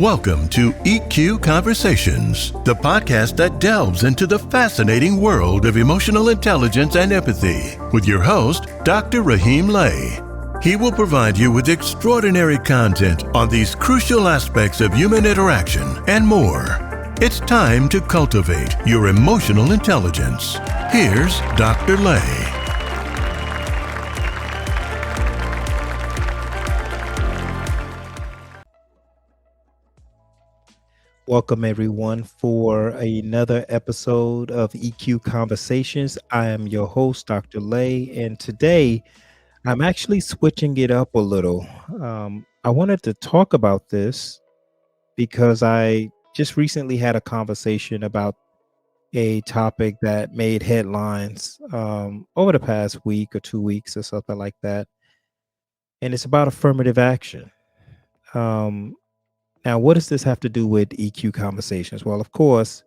Welcome to EQ Conversations, the podcast that delves into the fascinating world of emotional intelligence and empathy, with your host, Dr. Rahim Lay. He will provide you with extraordinary content on these crucial aspects of human interaction and more. It's time to cultivate your emotional intelligence. Here's Dr. Lay. Welcome, everyone, for another episode of EQ Conversations. I am your host, Dr. Lay, and today I'm actually switching it up a little. I wanted to talk about this because I just recently had a conversation about a topic that made headlines over the past week or 2 weeks or something like that, and it's about affirmative action. Um, Now, what does this have to do with EQ conversations? Well, of course,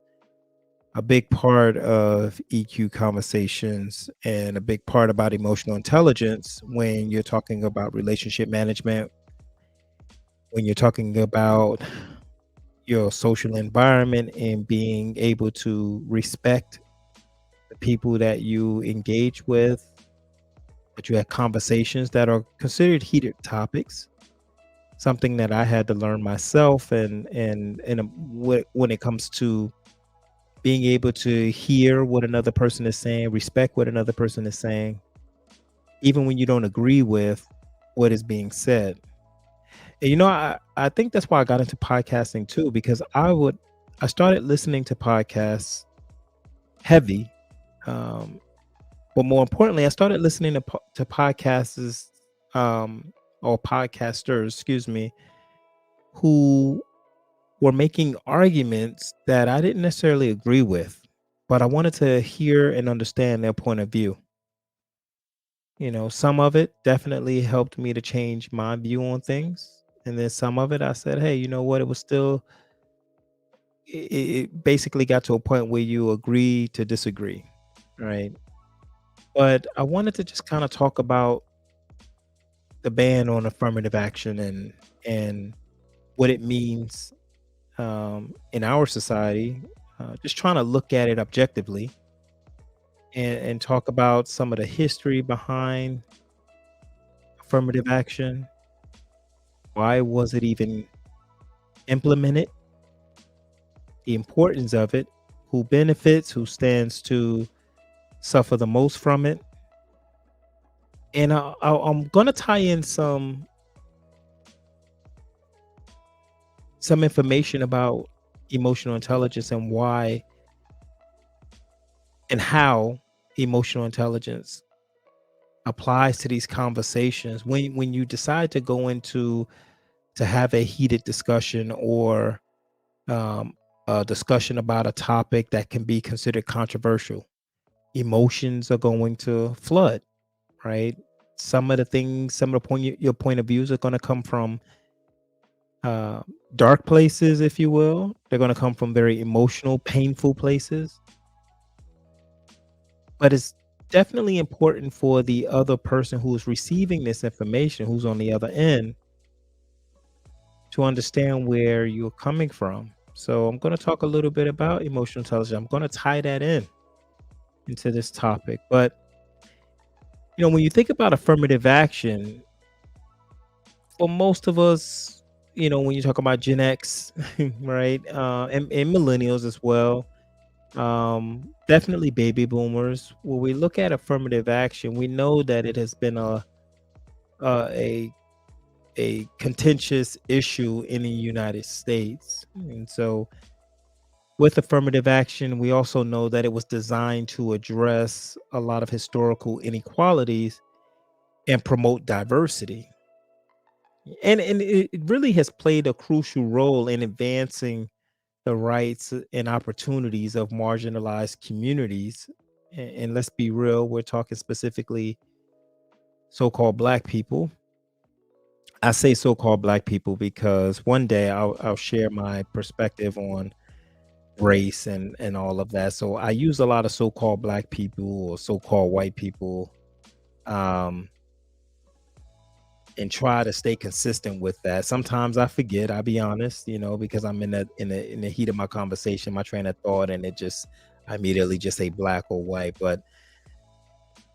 a big part of EQ conversations and a big part about emotional intelligence when you're talking about relationship management, when you're talking about your social environment and being able to respect the people that you engage with, that you have conversations that are considered heated topics. Something that I had to learn myself, when it comes to being able to hear what another person is saying, respect what another person is saying, even when you don't agree with what is being said. And I think that's why I got into podcasting too, because I started listening to podcasts heavy, um, but more importantly, I started listening to podcasts, or podcasters, excuse me, who were making arguments that I didn't necessarily agree with, but I wanted to hear and understand their point of view. Some of it definitely helped me to change my view on things. And then some of it, I said, hey, you know what? It was still, it basically got to a point where you agree to disagree. Right. But I wanted to just kind of talk about the ban on affirmative action and what it means in our society, just trying to look at it objectively and talk about some of the history behind affirmative action. Why was it even implemented? The importance of it, who benefits, who stands to suffer the most from it. And I'm going to tie in some information about emotional intelligence and why and how emotional intelligence applies to these conversations when you decide to go into to have a heated discussion or a discussion about a topic that can be considered controversial. Emotions are going to flood, right? Some of the your point of views are going to come from uh, dark places, if you will. They're going to come from very emotional, painful places. But it's definitely important for the other person who's receiving this information, who's on the other end, to understand where you're coming from. So I'm going to talk a little bit about emotional intelligence. I'm going to tie that into this topic. But when you think about affirmative action, for most of us, when you talk about Gen X, right, and millennials as well, definitely baby boomers. When we look at affirmative action, we know that it has been a a contentious issue in the United States. And so with affirmative action, we also know that it was designed to address a lot of historical inequalities and promote diversity. And it really has played a crucial role in advancing the rights and opportunities of marginalized communities. And let's be real, we're talking specifically so-called Black people. I say so-called Black people because one day I'll share my perspective on race and all of that. So I use a lot of so-called Black people or so-called white people, um, and try to stay consistent with that. Sometimes I forget, I'll be honest, because I'm in the heat of my conversation, my train of thought, and I immediately just say black or white. But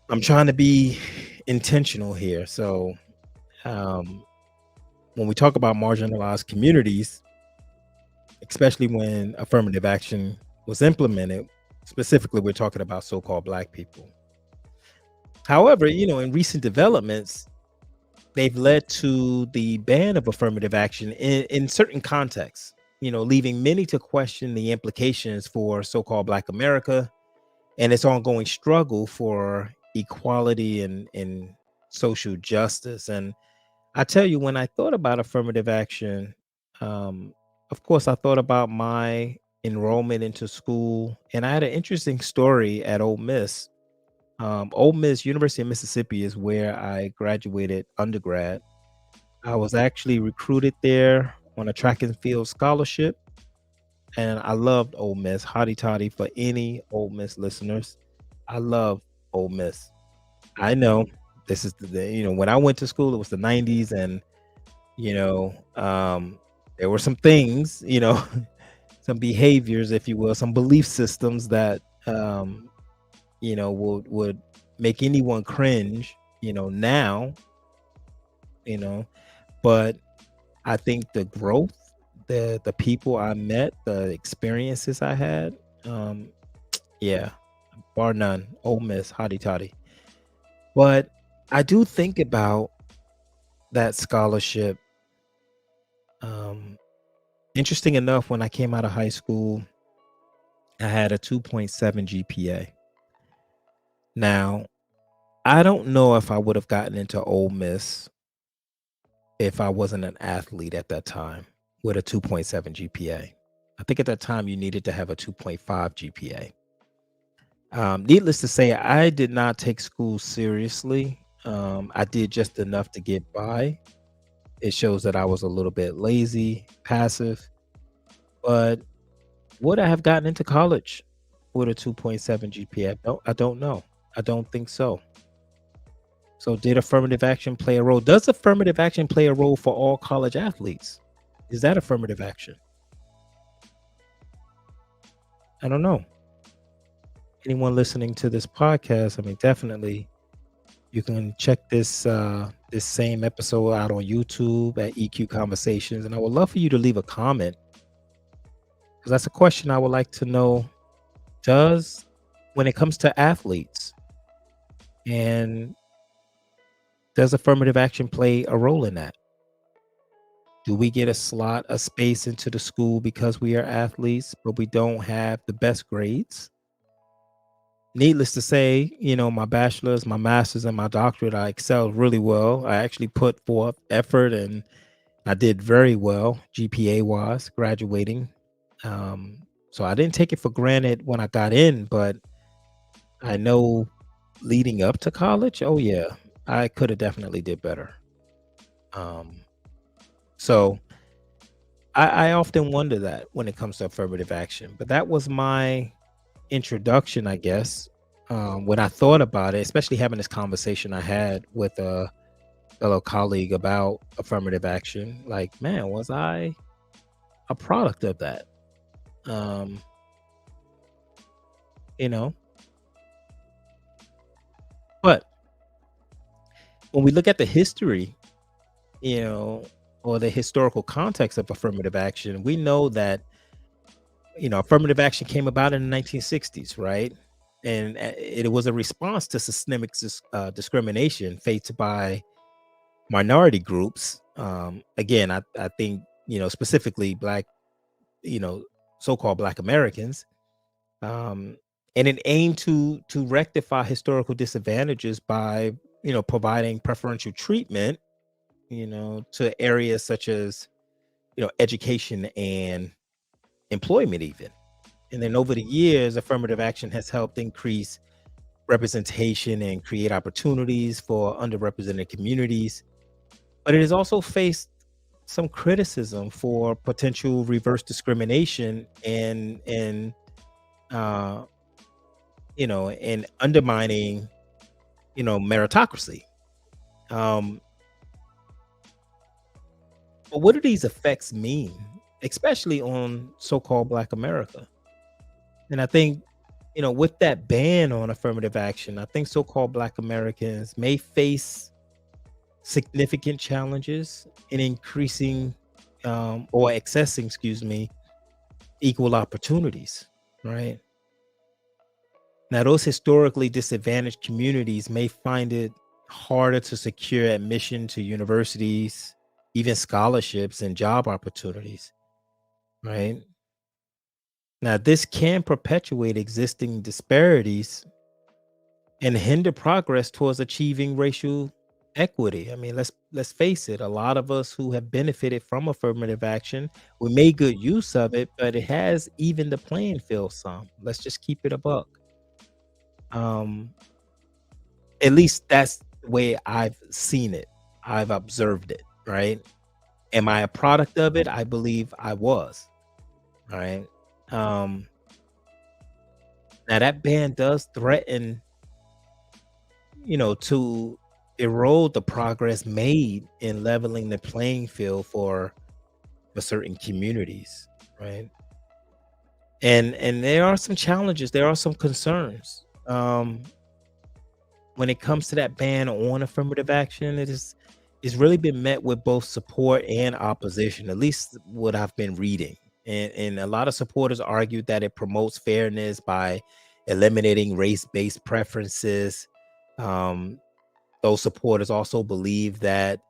I'm trying to be intentional here. So um, when we talk about marginalized communities, especially when affirmative action was implemented, specifically we're talking about so-called black people. However, in recent developments, they've led to the ban of affirmative action in certain contexts, leaving many to question the implications for so-called Black America and its ongoing struggle for equality and social justice. And I tell you, when I thought about affirmative action, um, of course, I thought about my enrollment into school, and I had an interesting story at Ole Miss. Ole Miss, University of Mississippi, is where I graduated undergrad. I was actually recruited there on a track and field scholarship, and I loved Ole Miss. Hotty toddy for any Ole Miss listeners. I love Ole Miss. I know this is when I went to school, it was the 90s, and you know, um, there were some things, some behaviors, if you will, some belief systems that would make anyone cringe, now, you know, but I think the growth, the people I met, the experiences I had, um, yeah, bar none, Ole Miss, hotty toddy. But I do think about that scholarship. Um, Interesting enough, when I came out of high school, I had a 2.7 GPA. Now, I don't know if I would have gotten into Ole Miss if I wasn't an athlete at that time with a 2.7 GPA. I think at that time you needed to have a 2.5 GPA. Needless to say, I did not take school seriously. I did just enough to get by. It shows that I was a little bit lazy, passive, but would I have gotten into college with a 2.7 GPA? No, I don't know. I don't think so. So, did affirmative action play a role? Does affirmative action play a role for all college athletes? Is that affirmative action? I don't know. Anyone listening to this podcast, I mean, definitely you can check this same episode out on YouTube at EQ Conversations, and I would love for you to leave a comment because that's a question I would like to know. Does when it comes to athletes, and does affirmative action play a role in that? Do we get a slot, a space into the school because we are athletes, but we don't have the best grades? Needless to say, my bachelor's, my master's, and my doctorate, I excelled really well. I actually put forth effort and I did very well GPA wise, graduating. So I didn't take it for granted when I got in, but I know leading up to college, oh yeah, I could have definitely did better. Um, so I often wonder that when it comes to affirmative action, but that was my introduction, I guess. When I thought about it, especially having this conversation I had with a fellow colleague about affirmative action, like, man, was I a product of that? Um, you know, but when we look at the history, you know, or the historical context of affirmative action, we know that, affirmative action came about in the 1960s, right? And it was a response to systemic discrimination faced by minority groups. Again, I think, specifically Black, you know, so-called Black Americans, um, and it aimed to rectify historical disadvantages by, providing preferential treatment, to areas such as, education and employment, even. And then over the years, affirmative action has helped increase representation and create opportunities for underrepresented communities. But it has also faced some criticism for potential reverse discrimination uh, and undermining, meritocracy. Um, But what do these effects mean, especially on so-called Black America? And I think, with that ban on affirmative action, I think so-called Black Americans may face significant challenges in increasing or accessing, excuse me, equal opportunities, right? Now, those historically disadvantaged communities may find it harder to secure admission to universities, even scholarships and job opportunities, right? Now, this can perpetuate existing disparities and hinder progress towards achieving racial equity. I mean, let's face it, a lot of us who have benefited from affirmative action, we made good use of it, but it has even the playing field some. Let's just keep it a buck. Um, at least that's the way I've seen it. I've observed it, right? Am I a product of it? I believe I was, right? Um, Now that ban does threaten, to erode the progress made in leveling the playing field for certain communities, right? And there are some challenges, there are some concerns. When it comes to that ban on affirmative action, it's really been met with both support and opposition, at least what I've been reading. And a lot of supporters argued that it promotes fairness by eliminating race-based preferences. Um, those supporters also believe that,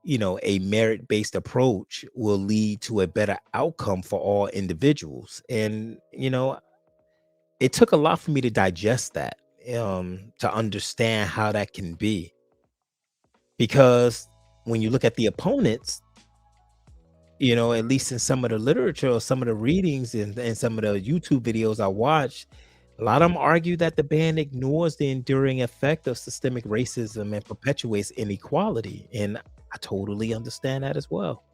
a merit-based approach will lead to a better outcome for all individuals. And, it took a lot for me to digest that, to understand how that can be. Because when you look at the opponents, at least in some of the literature or some of the readings and some of the YouTube videos I watched, a lot of them argue that the ban ignores the enduring effect of systemic racism and perpetuates inequality. And I totally understand that as well.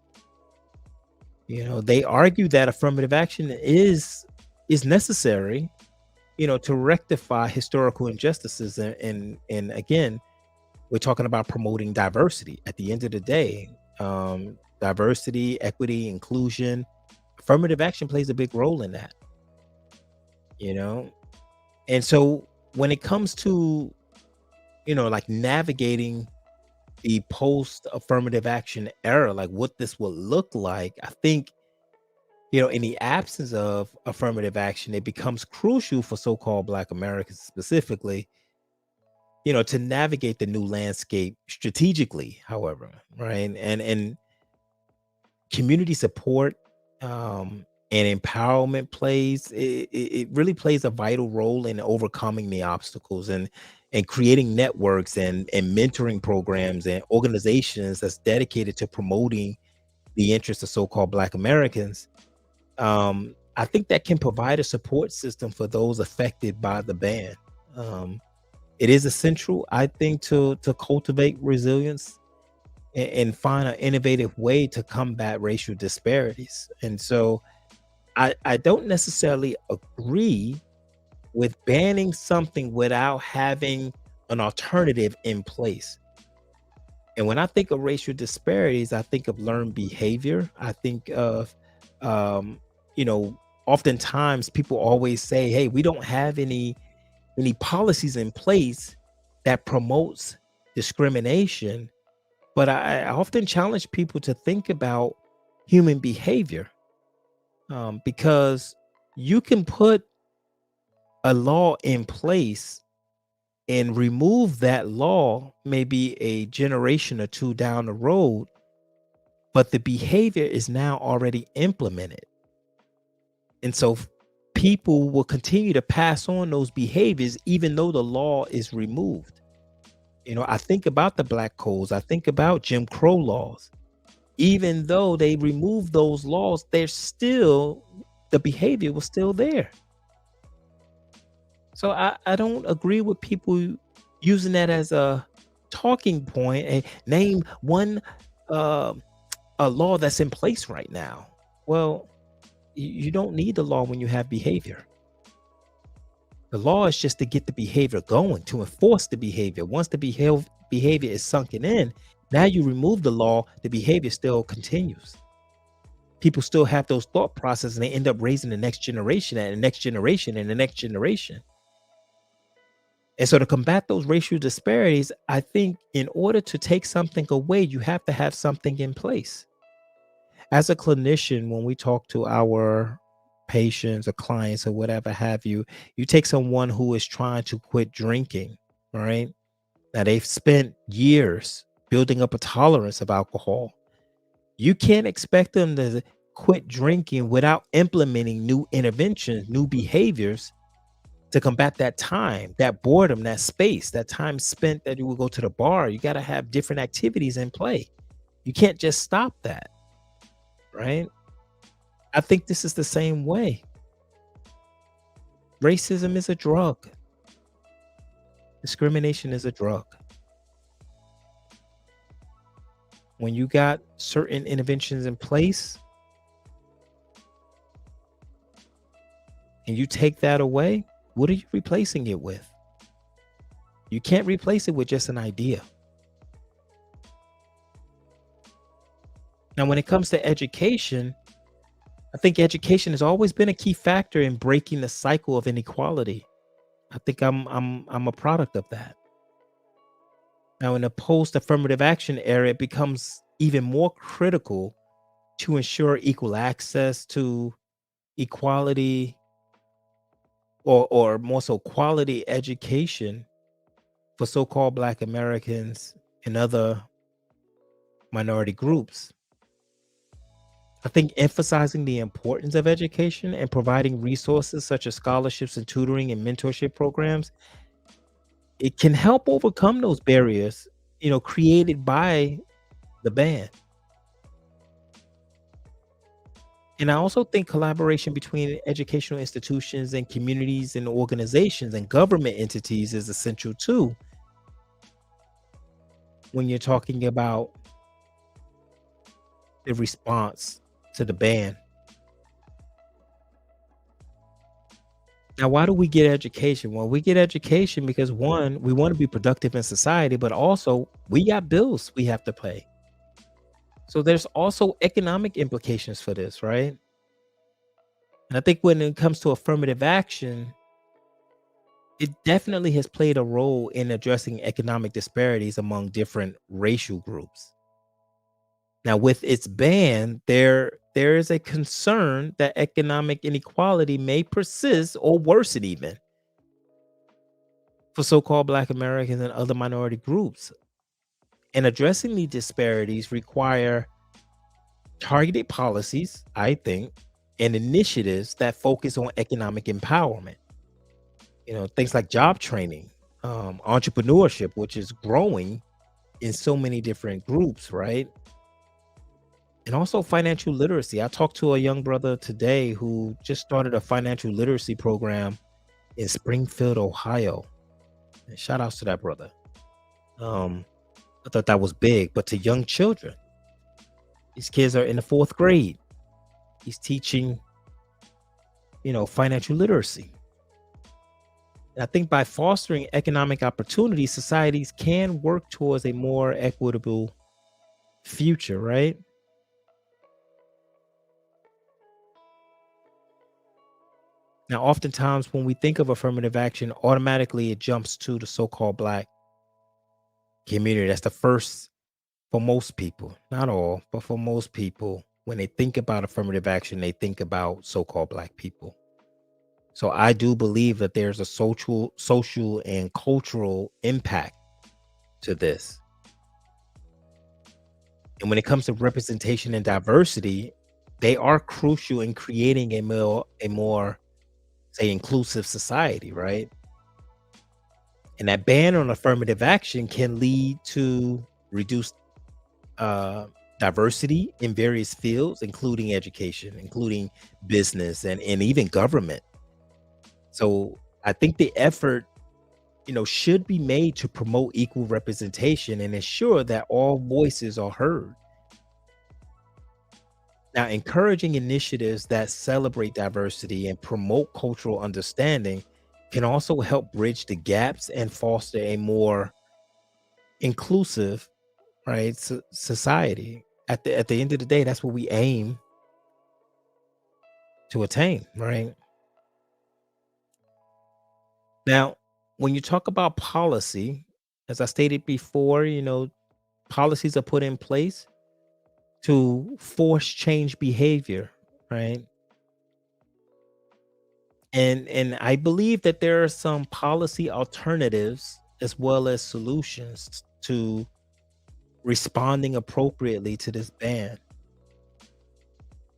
They argue that affirmative action is necessary, to rectify historical injustices. And again, we're talking about promoting diversity at the end of the day. Diversity, equity, inclusion, affirmative action plays a big role in that, you know? And so when it comes to, like navigating the post affirmative action era, like what this will look like, I think, in the absence of affirmative action, it becomes crucial for so-called Black Americans specifically, to navigate the new landscape strategically, however, right? And community support and empowerment it really plays a vital role in overcoming the obstacles and creating networks and mentoring programs and organizations that's dedicated to promoting the interests of so-called Black Americans. I think that can provide a support system for those affected by the ban. Um, it is essential, I think, to cultivate resilience and find an innovative way to combat racial disparities. And so I don't necessarily agree with banning something without having an alternative in place. And when I think of racial disparities, I think of learned behavior. I think of, um, you know, oftentimes people always say, "Hey, we don't have any policies in place that promotes discrimination." But I often challenge people to think about human behavior, because you can put a law in place and remove that law maybe a generation or two down the road, but the behavior is now already implemented. And so people will continue to pass on those behaviors even though the law is removed. I think about the black codes, I think about Jim Crow laws. Even though they removed those laws, the behavior was still there. So I don't agree with people using that as a talking point and name one uh, a law that's in place right now. Well, you don't need the law when you have behavior. The law is just to get the behavior going, to enforce the behavior. Once the behavior is sunken in, Now you remove the law, the behavior still continues. People still have those thought processes and they end up raising the next generation and the next generation and the next generation. And so to combat those racial disparities, I think in order to take something away, you have to have something in place. As a clinician, when we talk to our patients or clients or whatever have you, you take someone who is trying to quit drinking, right? Now they've spent years building up a tolerance of alcohol. You can't expect them to quit drinking without implementing new interventions, new behaviors to combat that time, that boredom, that space, that time spent that you will go to the bar. You got to have different activities in play. You can't just stop that, right? I think this is the same way. Racism is a drug. Discrimination is a drug. When you got certain interventions in place and you take that away, what are you replacing it with? You can't replace it with just an idea. Now, when it comes to education, I think education has always been a key factor in breaking the cycle of inequality. I think I'm a product of that. Now, in the post-affirmative action era, it becomes even more critical to ensure equal access to equality or more so quality education for so-called Black Americans and other minority groups. I think emphasizing the importance of education and providing resources such as scholarships and tutoring and mentorship programs, it can help overcome those barriers, created by the ban. And I also think collaboration between educational institutions and communities and organizations and government entities is essential too when you're talking about the response to the ban. Now, why do we get education? Well, we get education because one, we want to be productive in society, but also we got bills we have to pay. So there's also economic implications for this, right? And I think when it comes to affirmative action, it definitely has played a role in addressing economic disparities among different racial groups. Now, with its ban, there is a concern that economic inequality may persist or worsen even for so-called Black Americans and other minority groups. And addressing these disparities require targeted policies, I think, and initiatives that focus on economic empowerment. Things like job training, entrepreneurship, which is growing in so many different groups, right? And also financial literacy. I talked to a young brother today who just started a financial literacy program in Springfield, Ohio. And shout outs to that brother. I thought that was big, but to young children, these kids are in the fourth grade. He's teaching, financial literacy. And I think by fostering economic opportunity, societies can work towards a more equitable future, right? Now, oftentimes when we think of affirmative action, automatically it jumps to the so-called Black community. That's the first for most people, not all, but for most people. When they think about affirmative action, they think about so-called Black people. So I do believe that there's a social and cultural impact to this. And when it comes to representation and diversity, they are crucial in creating a more say inclusive society, right? And that ban on affirmative action can lead to reduced diversity in various fields, including education, including business, and even government. So I think the effort, should be made to promote equal representation and ensure that all voices are heard. Now, encouraging initiatives that celebrate diversity and promote cultural understanding can also help bridge the gaps and foster a more inclusive right? Society. At the end of the day, that's what we aim to attain, right? Now, when you talk about policy, as I stated before, policies are put in place to force change behavior, right? And I believe that there are some policy alternatives as well as solutions to responding appropriately to this ban.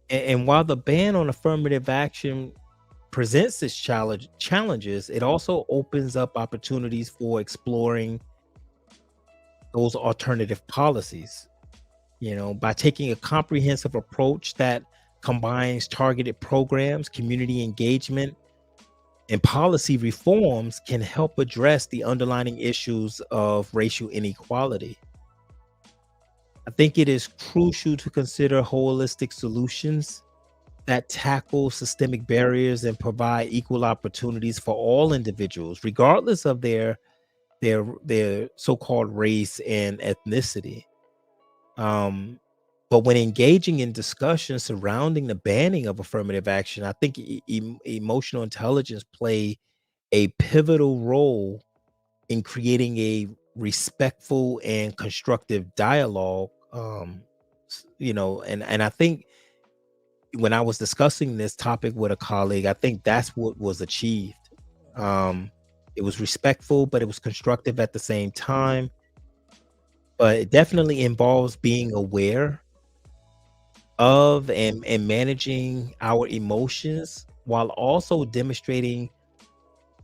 And while the ban on affirmative action presents its challenges, it also opens up opportunities for exploring those alternative policies. By taking a comprehensive approach that combines targeted programs, community engagement, and policy reforms can help address the underlying issues of racial inequality. I think it is crucial to consider holistic solutions that tackle systemic barriers and provide equal opportunities for all individuals, regardless of their so-called race and ethnicity. Um, but when engaging in discussions surrounding the banning of affirmative action, I think emotional intelligence play a pivotal role in creating a respectful and constructive dialogue. And I think when I was discussing this topic with a colleague, I think that's what was achieved. Um, it was respectful, but it was constructive at the same time. But it definitely involves being aware of and managing our emotions while also demonstrating,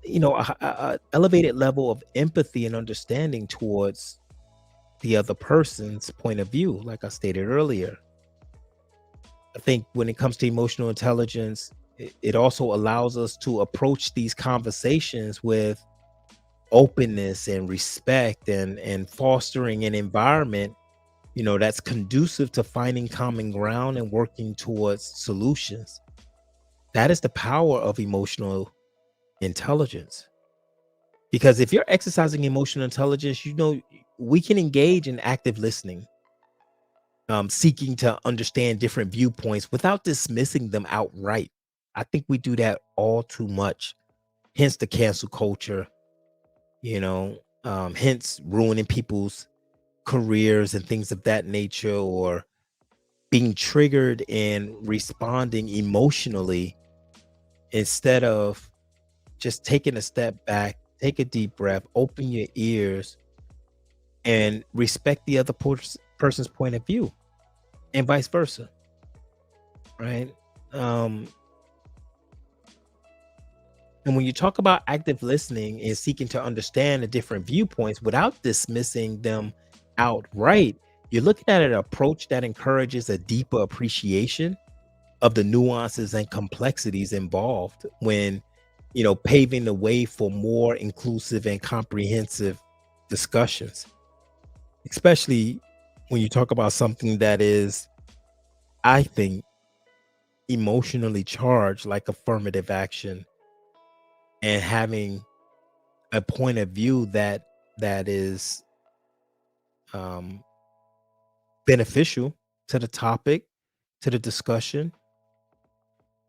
a elevated level of empathy and understanding towards the other person's point of view, like I stated earlier. I think when it comes to emotional intelligence, it also allows us to approach these conversations with openness and respect and fostering an environment, that's conducive to finding common ground and working towards solutions. That is the power of emotional intelligence. Because if you're exercising emotional intelligence, we can engage in active listening, seeking to understand different viewpoints without dismissing them outright. I think we do that all too much. Hence the cancel culture, hence ruining people's careers and things of that nature, or being triggered and responding emotionally instead of just taking a step back, take a deep breath, open your ears, and respect the other person's point of view, and vice versa, right? Um, and when you talk about active listening and seeking to understand the different viewpoints without dismissing them outright, you're looking at an approach that encourages a deeper appreciation of the nuances and complexities involved when, paving the way for more inclusive and comprehensive discussions, especially when you talk about something that is, I think, emotionally charged, like affirmative action, and having a point of view that is um, beneficial to the topic, to the discussion.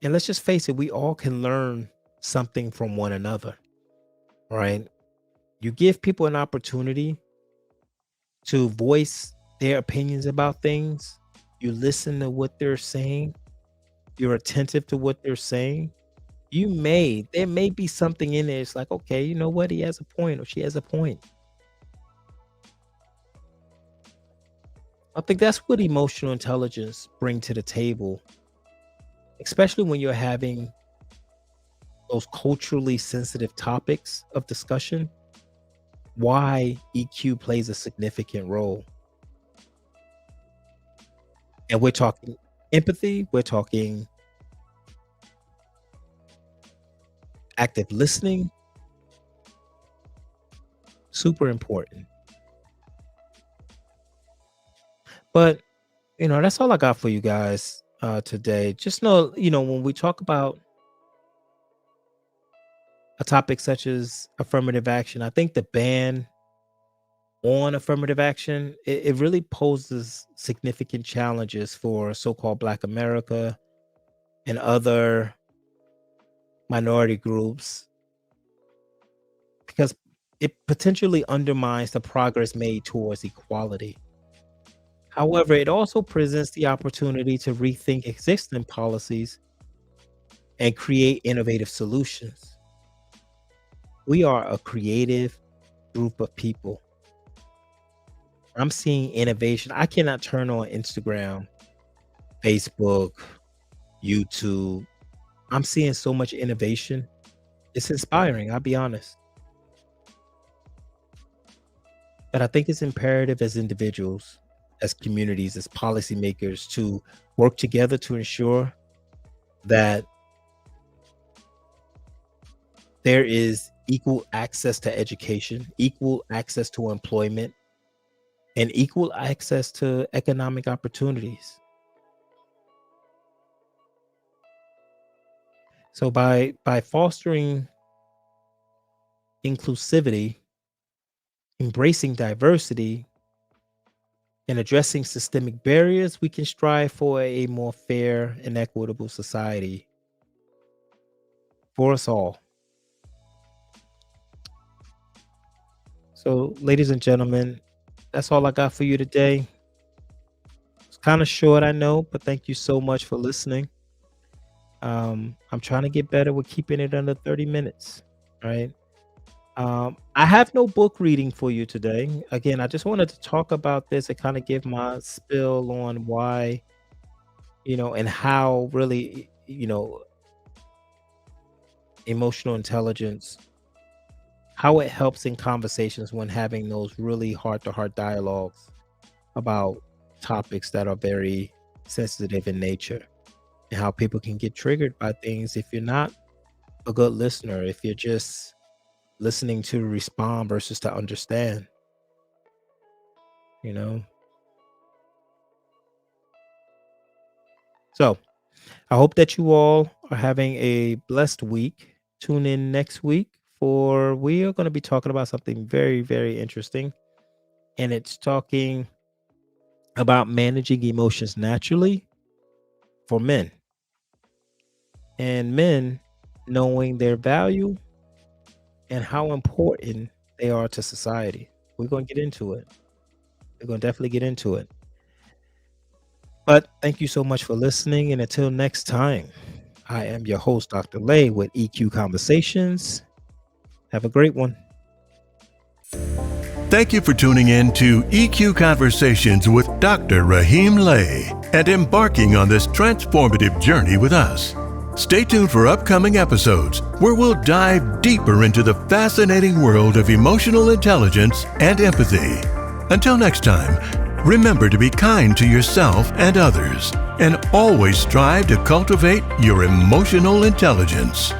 And let's just face it, we all can learn something from one another, right? You give people an opportunity to voice their opinions about things. You listen to what they're saying. You're attentive to what they're saying. There may be something in there. It's like, okay, you know what? He has a point or she has a point. I think that's what emotional intelligence bring to the table, especially when you're having those culturally sensitive topics of discussion. Why EQ plays a significant role. And we're talking empathy, we're talking active listening, super important. But, that's all I got for you guys today. Just know, when we talk about a topic such as affirmative action, I think the ban on affirmative action, it really poses significant challenges for so-called Black America and other minority groups because it potentially undermines the progress made towards equality. However, it also presents the opportunity to rethink existing policies and create innovative solutions. We are a creative group of people. I'm seeing innovation. I cannot turn on Instagram, Facebook, YouTube. I'm seeing so much innovation. It's inspiring, I'll be honest. But I think it's imperative as individuals, as communities, as policymakers to work together to ensure that there is equal access to education, equal access to employment, and equal access to economic opportunities. So by fostering inclusivity, embracing diversity, and addressing systemic barriers, we can strive for a more fair and equitable society for us all. So, ladies and gentlemen, that's all I got for you today. It's kind of short, I know, but thank you so much for listening. I'm trying to get better with keeping it under 30 minutes, right? I have no book reading for you today. Again, I just wanted to talk about this and kind of give my spill on why, and how really, emotional intelligence, how it helps in conversations when having those really heart-to-heart dialogues about topics that are very sensitive in nature, and how people can get triggered by things if you're not a good listener, if you're just listening to respond versus to understand, you know? So I hope that you all are having a blessed week. Tune in next week for we are going to be talking about something very, very interesting. And it's talking about managing emotions naturally for men and men knowing their value and how important they are to society. We're going to get into it. We're going to definitely get into it. But thank you so much for listening. And until next time, I am your host, Dr. Lay, with EQ Conversations. Have a great one. Thank you for tuning in to EQ Conversations with Dr. Raheem Lay and embarking on this transformative journey with us. Stay tuned for upcoming episodes where we'll dive deeper into the fascinating world of emotional intelligence and empathy. Until next time, remember to be kind to yourself and others, and always strive to cultivate your emotional intelligence.